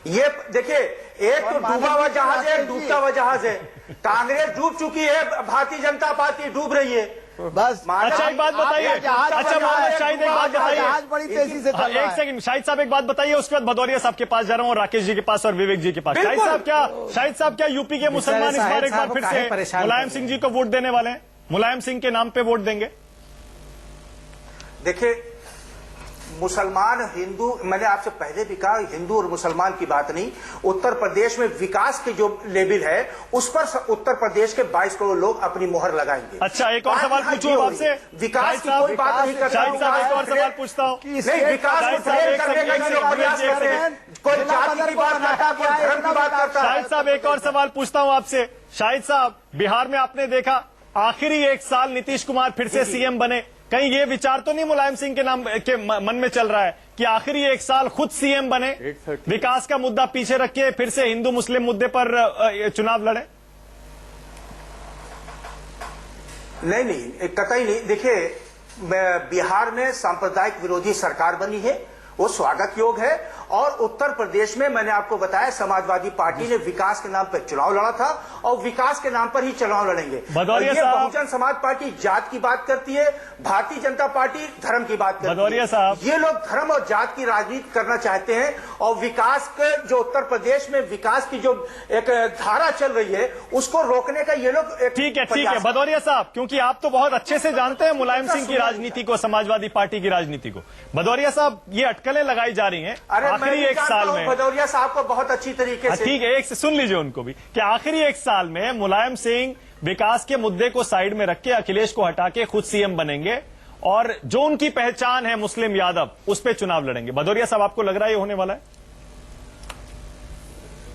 ये देखिए, एक तो डूबा हुआ जहाज है, डूबता हुआ जहाज है। कांग्रेस डूब चुकी है, भारतीय जनता पार्टी डूब रही है। बस अच्छा एक बात बताइए, अच्छा मोहम्मद शाहिद एक बात बताइए, बड़ी तेजी से चल रहा है। एक सेकंड शाहिद साहब एक बात बताइए, उसके बाद भदौरिया साहब के पास जा रहा हूं और राकेश जी के पास और विवेक जी के पास। शाहिद साहब क्या यूपी के मुसलमान इस बार एक बार फिर से मुलायम सिंह जी को वोट देने वाले हैं? मुलायम सिंह के नाम पे वोट देंगे? देखिए, मुसलमान हिंदू, मैंने आपसे पहले भी कहा, हिंदू और मुसलमान की बात नहीं, उत्तर प्रदेश में विकास की जो लेवल है उस पर उत्तर प्रदेश के 22 करोड़ लोग अपनी मोहर लगाएंगे। अच्छा एक और सवाल पूछूं आपसे, विकास की कोई बात नहीं करता। शाहिद साहब एक और सवाल पूछता हूं, नहीं, विकास को फ्रेम करने का ये लोग प्रयास करते हैं, कोई जाति की बात करता है, कोई धर्म की बात करता है। शाहिद साहब एक और सवाल पूछता हूं आपसे। शाहिद साहब, बिहार में आपने देखा आखिरी 1 साल नीतीश कुमार फिर से सीएम बने, कहीं ये विचार तो नहीं मुलायम सिंह के नाम के मन में चल रहा है कि आखिरी 1 साल खुद सीएम बने, विकास का मुद्दा पीछे रखिए, फिर से हिंदू मुस्लिम मुद्दे पर चुनाव लड़े? नहीं, कतई नहीं। देखिए, बिहार में सांप्रदायिक विरोधी सरकार बनी है, वो स्वागत योग है। और उत्तर प्रदेश में मैंने आपको बताया समाजवादी पार्टी ने विकास के नाम पर चुनाव लड़ा था और विकास के नाम पर ही चुनाव लड़ेंगे। ये बहुजन समाज पार्टी जात की बात करती है, भारतीय जनता पार्टी धर्म की बात करती है। ये लोग धर्म और जात की राजनीति करना चाहते हैं और विकास के जो उत्तर प्रदेश में विकास की जो एक धारा चल रही है उसको रोकने का ये लोग ठीक है भदौरिया साहब, क्योंकि आप तो बहुत अच्छे से जानते हैं मुलायम सिंह की राजनीति को, समाजवादी पार्टी की राजनीति को। भदौरिया साहब, ये अटकलें लगाई जा रही हैं आखिरी 1 साल में। भदौरिया साहब को बहुत अच्छी तरीके से, ठीक है, एक से सुन लीजिए उनको भी, कि आखिरी 1 साल में मुलायम सिंह विकास के मुद्दे को साइड में रख के अखिलेश को हटा के खुद सीएम बनेंगे और जो उनकी पहचान है मुस्लिम यादव, उस पर चुनाव लड़ेंगे। भदौरिया साहब, आपको लग रहा है ये होने वाला है?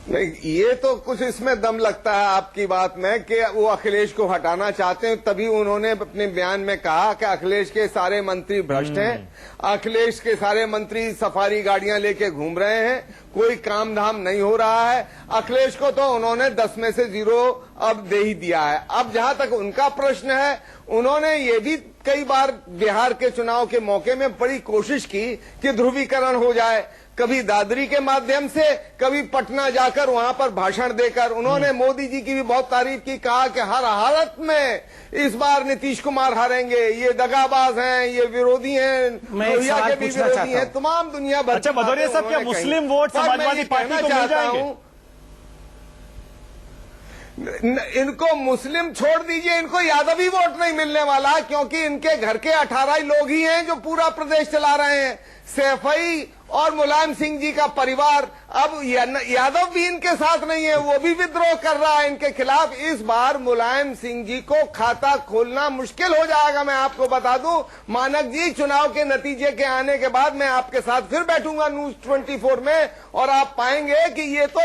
नहीं, ये तो कुछ इसमें दम लगता है आपकी बात में कि वो अखिलेश को हटाना चाहते हैं, तभी उन्होंने अपने बयान में कहा कि अखिलेश के सारे मंत्री भ्रष्ट हैं, अखिलेश के सारे मंत्री सफारी गाड़ियां लेके घूम रहे हैं, कोई काम धाम नहीं हो रहा है। अखिलेश को तो उन्होंने 10 में से 0 अब दे ही दिया है। अब जहां तक उनका प्रश्न है, उन्होंने ये भी कई बार बिहार के चुनाव के मौके में बड़ी कोशिश की कि ध्रुवीकरण हो जाए, कभी दादरी के माध्यम से, कभी पटना जाकर वहां पर भाषण देकर। उन्होंने मोदी जी की भी बहुत तारीफ की, कहा कि हर हालत में इस बार नीतीश कुमार हारेंगे, ये दगाबाज हैं, ये विरोधी हैं, लोहिया के भी विरोधी हैं, तमाम दुनिया भर। अच्छा भदौरिया साहब, क्या मुस्लिम वोट समाजवादी पार्टी को मिल जाएंगे? इनको मुस्लिम छोड़ दीजिए, इनको यादवी वोट नहीं मिलने वाला, क्योंकि इनके घर के 18 ही लोग ही हैं जो पूरा प्रदेश चला रहे हैं। सैफई और मुलायम सिंह जी का परिवार, अब यादव भी इनके साथ नहीं है, वो भी विद्रोह कर रहा है इनके खिलाफ। इस बार मुलायम सिंह जी को खाता खोलना मुश्किल हो जाएगा। मैं आपको बता दूं मानक जी, चुनाव के नतीजे के आने के बाद मैं आपके साथ फिर बैठूंगा न्यूज 24 में, और आप पाएंगे कि ये तो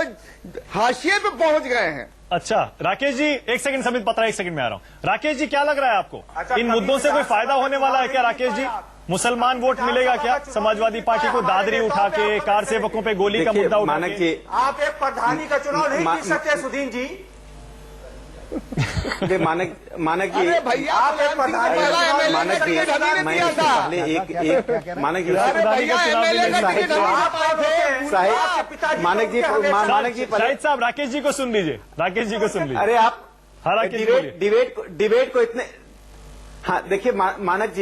हाशिए पे पहुंच गए हैं। अच्छा राकेश जी, एक सेकंड समित पत्रा, एक सेकंड में आ रहा हूं। राकेश जी, क्या लग रहा है आपको, इन मुद्दों से कोई फायदा होने वाला है क्या? राकेश जी, मुसलमान वोट मिलेगा क्या समाजवादी पार्टी को? दादरी उठा के कार सेवकों पे गोली का मुद्दा उठा के आप एक प्रधानी का चुनाव नहीं जीत सकते सुधीन जी। मानक जी, भैया आप एक प्रधानी मानक जी, शाहिद साहब, राकेश जी को सुन लीजिए, राकेश जी को सुन लीजिए। अरे आप डिबेट को इतने, हाँ देखिए मानक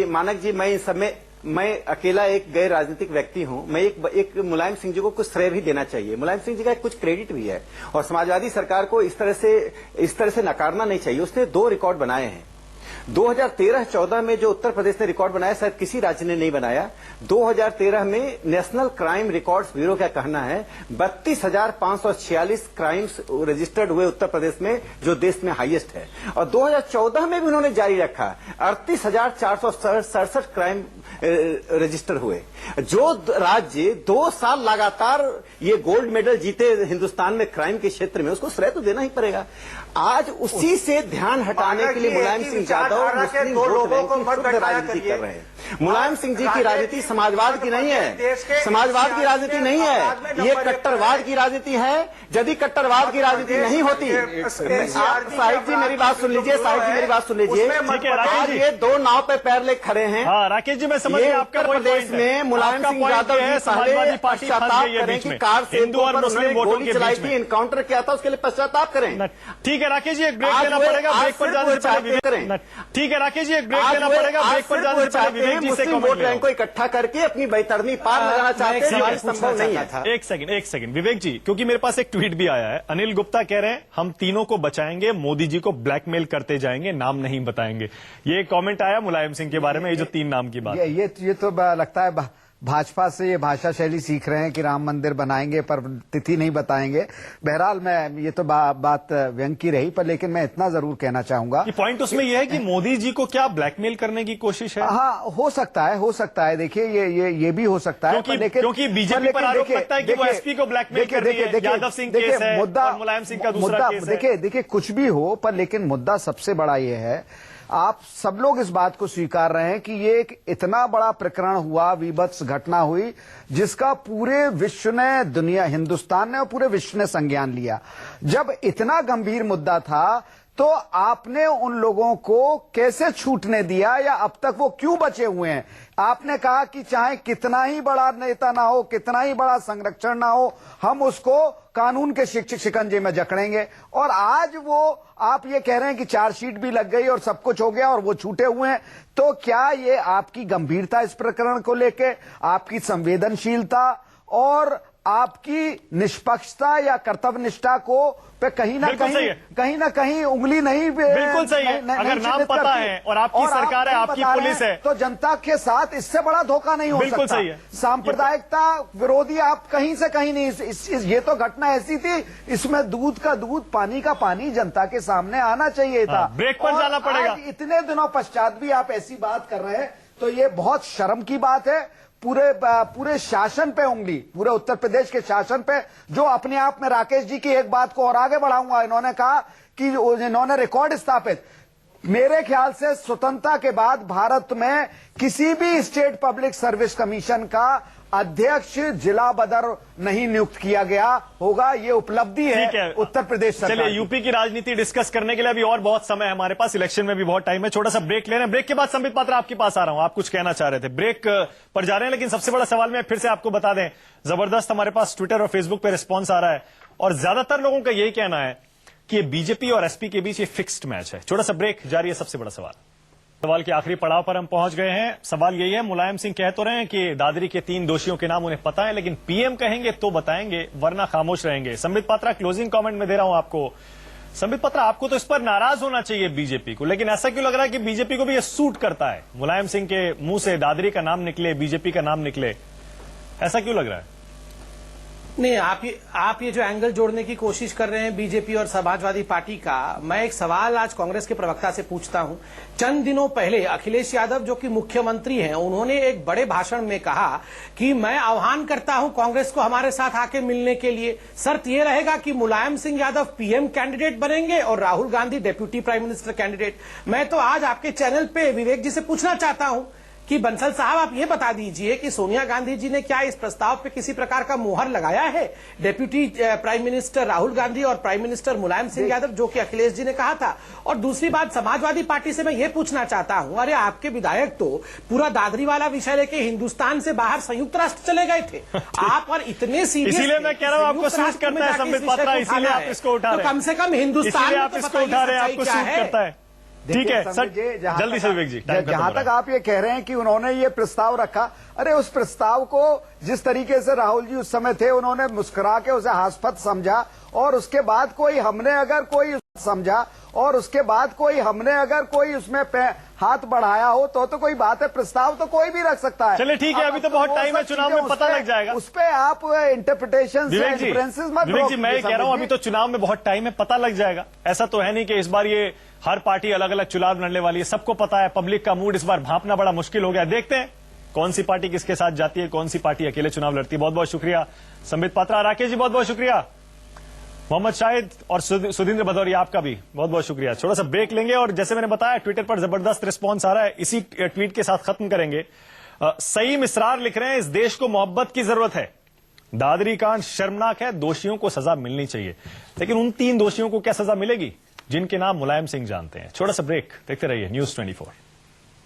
जी, मैं इस समय मैं अकेला एक गैर राजनीतिक व्यक्ति हूं। मैं एक मुलायम सिंह जी को कुछ श्रेय भी देना चाहिए, मुलायम सिंह जी का कुछ क्रेडिट भी है, और समाजवादी सरकार को इस तरह से नकारना नहीं चाहिए। उसने 2 रिकॉर्ड बनाए हैं। 2013-14 में जो उत्तर प्रदेश ने रिकॉर्ड बनाया, शायद किसी राज्य ने नहीं बनाया। 2013 में नेशनल क्राइम रिकॉर्ड्स ब्यूरो का कहना है 32,546 क्राइम्स रजिस्टर्ड हुए उत्तर प्रदेश में, जो देश में हाईएस्ट है। और 2014 में भी उन्होंने जारी रखा 38,467 क्राइम रजिस्टर हुए। जो राज्य 2 साल लगातार ये गोल्ड मेडल जीते हिंदुस्तान में क्राइम के क्षेत्र में, उसको श्रेय तो देना ही पड़ेगा। आज उसी से ध्यान हटाने के लिए मुलायम सिंह यादव मुस्लिम वोट बैंक की शुद्ध राजनीति कर रहे हैं। मुलायम सिंह जी की राजनीति समाजवाद की नहीं है, समाजवाद की राजनीति नहीं है, ये कट्टरवाद की राजनीति है। यदि कट्टरवाद की राजनीति नहीं होती, साहिब जी मेरी बात सुन लीजिए, साहिब जी मेरी बात सुन लीजिए, आज ये 2 नाव पे पैर ले खड़े हैं। राकेश जी, मैं समझ गया आपका प्रदेश में मुलायम सिंह यादव जी समाजवादी पार्टी करें कि कार से हिंदू और मुस्लिम वोटों के चलाई थी, इनकाउंटर किया था, उसके लिए पश्चाताप करें। ठीक है राकेश जी, एक ब्रेक लेना पड़ेगा, ब्रेक पर जाने से पहले करें। ठीक है राकेश जी, एक ब्रेक लेना पड़ेगा, ब्रेक पर जाने से पहले विवेक जी से वोट बैंक को इकट्ठा करके अपनी बेतरमी पार लगाना चाहते हैं, संभव नहीं है। एक सेकंड विवेक जी, क्योंकि मेरे पास एक ट्वीट भी आया है। अनिल गुप्ता कह रहे हैं हम तीनों को बचाएंगे, मोदी जी को ब्लैकमेल करते जाएंगे, नाम नहीं बताएंगे। ये कमेंट आया मुलायम सिंह के बारे में, ये जो 3 नाम की बात। ये तो लगता है भाजपा से ये भाषा शैली सीख रहे हैं कि राम मंदिर बनाएंगे पर तिथि नहीं बताएंगे। बहरहाल मैं ये तो बात व्यंग की रही, पर लेकिन मैं इतना जरूर कहना चाहूंगा, पॉइंट उसमें यह है कि मोदी जी को क्या ब्लैकमेल करने की कोशिश है? हाँ, हो सकता है। देखिए ये भी हो सकता है, क्योंकि बीजेपी पर आरोप लगता है कि वो एसपी को ब्लैकमेल कर रही है। यादव सिंह केस है और मुलायम सिंह का दूसरा केस है। देखिए कुछ भी हो, पर लेकिन मुद्दा सबसे बड़ा ये है, आप सब लोग इस बात को स्वीकार रहे हैं कि ये एक इतना बड़ा प्रकरण हुआ, विभत्स घटना हुई, जिसका पूरे विश्व ने, दुनिया, हिंदुस्तान ने और पूरे विश्व ने संज्ञान लिया। जब इतना गंभीर मुद्दा था, तो आपने उन लोगों को कैसे छूटने दिया, या अब तक वो क्यों बचे हुए हैं? आपने कहा कि चाहे कितना ही बड़ा नेता ना हो, कितना ही बड़ा संरक्षण ना हो, हम उसको कानून के शिकंजे में जकड़ेंगे। और आज वो आप ये कह रहे हैं कि चार्जशीट भी लग गई और सब कुछ हो गया और वो छूटे हुए हैं। तो क्या ये आपकी गंभीरता इस प्रकरण को लेके, आपकी संवेदनशीलता और आपकी निष्पक्षता या कर्तव्य निष्ठा को पे कहीं ना कहीं उंगली नहीं, बिल्कुल सही है। अगर नाम पता है और आपकी सरकार है, आपकी पुलिस है, तो जनता के साथ इससे बड़ा धोखा नहीं हो सकता। बिल्कुल सही है। सांप्रदायिकता विरोधी आप कहीं से कहीं नहीं। ये तो घटना ऐसी थी, इसमें दूध का दूध, पानी का पानी जनता के सामने आना चाहिए था। ब्रेक पर जाना पड़ेगा। इतने दिनों पश्चात भी आप ऐसी बात कर रहे हैं, तो ये बहुत शर्म की बात है। पूरे शासन पे उंगली, पूरे उत्तर प्रदेश के शासन पे, जो अपने आप में राकेश जी की एक बात को और आगे बढ़ाऊंगा। इन्होंने कहा कि इन्होंने रिकॉर्ड स्थापित, मेरे ख्याल से स्वतंत्रता के बाद भारत में किसी भी स्टेट पब्लिक सर्विस कमीशन का अध्यक्ष जिला बदर नहीं नियुक्त किया गया होगा। ये उपलब्धि है उत्तर प्रदेश सरकार। चलिए, यूपी की राजनीति डिस्कस करने के लिए अभी और बहुत समय है हमारे पास, इलेक्शन में भी बहुत टाइम है। छोटा सा ब्रेक ले रहे हैं, ब्रेक के बाद संबित पात्रा आपके पास आ रहा हूं, आप कुछ कहना चाह रहे थे, ब्रेक पर जा रहे हैं। लेकिन सबसे बड़ा सवाल मैं फिर से आपको बता दें, जबरदस्त हमारे पास ट्विटर और फेसबुक पे रिस्पॉन्स आ रहा है और ज्यादातर लोगों का यही कहना है कि बीजेपी और एसपी के बीच ये फिक्स्ड मैच है। छोटा सा ब्रेक जारी है। सबसे बड़ा सवाल के आखिरी पड़ाव पर हम पहुंच गए हैं। सवाल यही है, मुलायम सिंह कह तो रहे हैं कि दादरी के 3 दोषियों के नाम उन्हें पता है, लेकिन पीएम कहेंगे तो बताएंगे वरना खामोश रहेंगे। संबित पात्रा, क्लोजिंग कमेंट में दे रहा हूं आपको। संबित पात्रा, आपको तो इस पर नाराज होना चाहिए बीजेपी को, लेकिन ऐसा क्यों लग रहा है कि बीजेपी को भी ये सूट करता है, मुलायम सिंह के मुंह से दादरी का नाम निकले, बीजेपी का नाम निकले, ऐसा क्यों लग रहा है? नहीं, आप ये जो एंगल जोड़ने की कोशिश कर रहे हैं बीजेपी और समाजवादी पार्टी का, मैं एक सवाल आज कांग्रेस के प्रवक्ता से पूछता हूं। चंद दिनों पहले अखिलेश यादव, जो कि मुख्यमंत्री हैं, उन्होंने एक बड़े भाषण में कहा कि मैं आह्वान करता हूं कांग्रेस को हमारे साथ आके मिलने के लिए, शर्त यह रहेगा कि मुलायम सिंह यादव पीएम कैंडिडेट बनेंगे और Rahul Gandhi deputy prime minister candidate. मैं तो आज आपके चैनल पे विवेक जी से पूछना चाहता हूं कि बंसल साहब, आप ये बता दीजिए कि सोनिया गांधी जी ने क्या इस प्रस्ताव पे किसी प्रकार का मुहर लगाया है? Deputy prime minister Rahul Gandhi और प्राइम मिनिस्टर मुलायम सिंह यादव, जो कि अखिलेश जी ने कहा था। और दूसरी बात, समाजवादी पार्टी से मैं ये पूछना चाहता हूं, अरे आपके विधायक तो पूरा दादरी वाला विषय लेके हिंदुस्तान से बाहर संयुक्त राष्ट्र चले गए थे। आप और इतने सीरियस, इसीलिए मैं कह रहा हूं आपको सूट करता है संबित पात्रा, इसीलिए आप इसको उठा रहे हैं। कम से कम हिंदुस्तान आप इसको उठा रहे हैं, आपको सूट करता है। ठीक है सर, जल्दी से विवेक जी, जहां तक आप ये कह रहे हैं कि उन्होंने ये प्रस्ताव रखा, अरे उस प्रस्ताव को जिस तरीके से राहुल जी उस समय थे, उन्होंने मुस्कुरा के उसे हास्यास्पद समझा, और उसके बाद कोई हमने अगर कोई समझा और उसके बाद कोई हमने अगर कोई उसमें हाथ बढ़ाया हो तो कोई बात है। प्रस्ताव तो कोई भी रख सकता है। चलिए ठीक है, अभी तो बहुत टाइम है, चुनाव में पता लग जाएगा। उस पे आप इंटरप्रिटेशन डिफरेंसेस मत। विवेक जी, मैं ये कह रहा हूं अभी तो चुनाव में बहुत टाइम है, पता लग जाएगा। ऐसा तो है नहीं कि इस बार ये हर पार्टी अलग अलग चुनाव लड़ने वाली है, सबको पता है। पब्लिक का मूड इस बार भांपना बड़ा मुश्किल हो गया। देखते हैं कौन सी पार्टी किसके साथ जाती है, कौन सी पार्टी अकेले चुनाव लड़ती है। बहुत बहुत शुक्रिया संबित पात्रा, राकेश जी बहुत बहुत शुक्रिया, मोहम्मद शाहिद और सुधींद्र भदौरिया आपका भी बहुत बहुत शुक्रिया। थोड़ा सा ब्रेक लेंगे और जैसे मैंने बताया ट्विटर पर जबरदस्त रिस्पांस आ रहा है, इसी ट्वीट के साथ खत्म करेंगे। सईम इसरार लिख रहे हैं, इस देश को मोहब्बत की जरूरत है, दादरी कांड शर्मनाक है, दोषियों को सजा मिलनी चाहिए। लेकिन उन 3 दोषियों को क्या सजा मिलेगी जिनके नाम मुलायम सिंह जानते हैं? छोटा सा ब्रेक, देखते रहिए न्यूज़ 24।